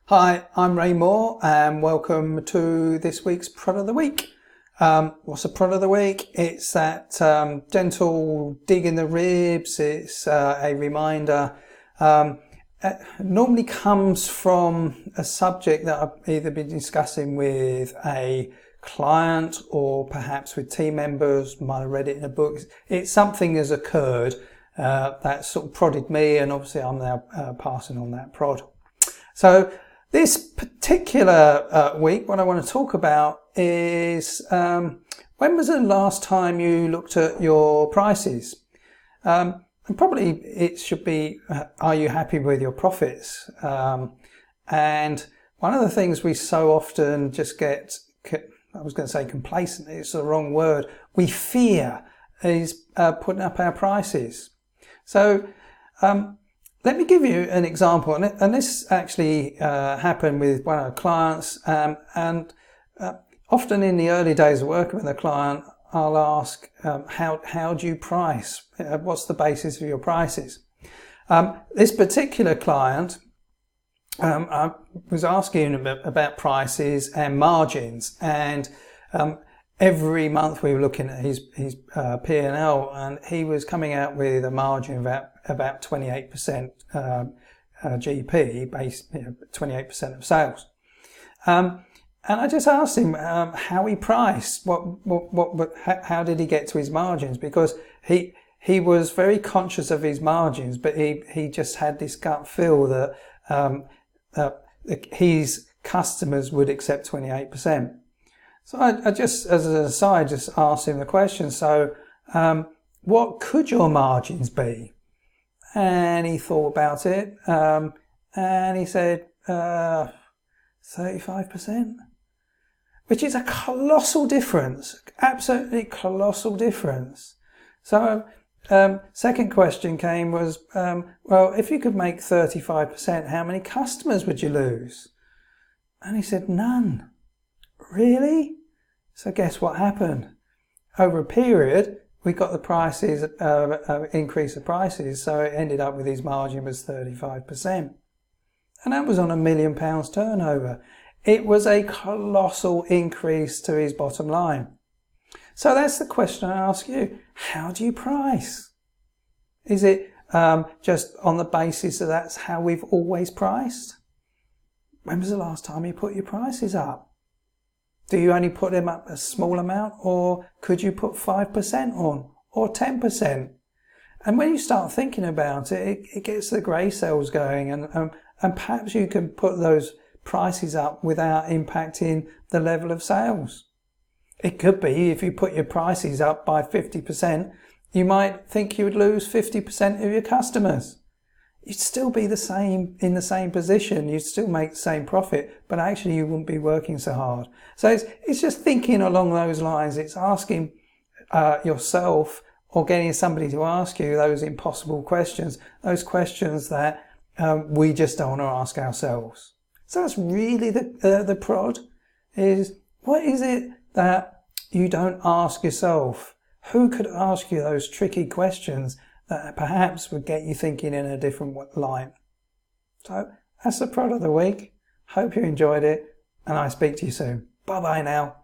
Hi, I'm Ray Moore and welcome to this week's Prod of the Week. What's a Prod of the Week? It's that gentle dig in the ribs. It's a reminder. It normally comes from a subject that I've either been discussing with a client or perhaps with team members, might have read it in a book. It's something has occurred that sort of prodded me, and obviously I'm now passing on that prod. So this particular week, what I want to talk about is when was the last time you looked at your prices? And probably it should be, are you happy with your profits? And one of the things we so often just get, I was going to say complacent, it's the wrong word, we fear is putting up our prices. So let me give you an example, and this actually happened with one of our clients, and often in the early days of working with a client, I'll ask, how do you price? What's the basis of your prices? This particular client, I was asking him about prices and margins, and every month we were looking at his P&L, and he was coming out with a margin of about 28% GP, based 28% of sales. And I just asked him how he priced, how did he get to his margins? Because he was very conscious of his margins, but he just had this gut feel that his customers would accept 28%. So I just, as an aside, just asked him the question, so what could your margins be? And he thought about it, and he said 35%, which is a colossal difference, absolutely colossal difference. So second question came was, well, if you could make 35%, how many customers would you lose? And he said, none. Really? So guess what happened? Over a period, we got the prices, increase of prices, so it ended up with his margin was 35%. And that was on £1 million turnover. It was a colossal increase to his bottom line. So that's the question I ask you. How do you price? Is it just on the basis that that's how we've always priced? When was the last time you put your prices up? Do you only put them up a small amount, or could you put 5% on, or 10%? And when you start thinking about it, it gets the grey cells going, and perhaps you can put those prices up without impacting the level of sales. It could be if you put your prices up by 50%, you might think you would lose 50% of your customers. You'd still be in the same position, you'd still make the same profit, but actually you wouldn't be working so hard. So it's just thinking along those lines. It's asking yourself, or getting somebody to ask you those impossible questions, those questions that we just don't want to ask ourselves. So that's really the prod, is what is it that you don't ask yourself? Who could ask you those tricky questions that perhaps would get you thinking in a different light? So that's the prod of the week. Hope you enjoyed it, and I speak to you soon. Bye bye now.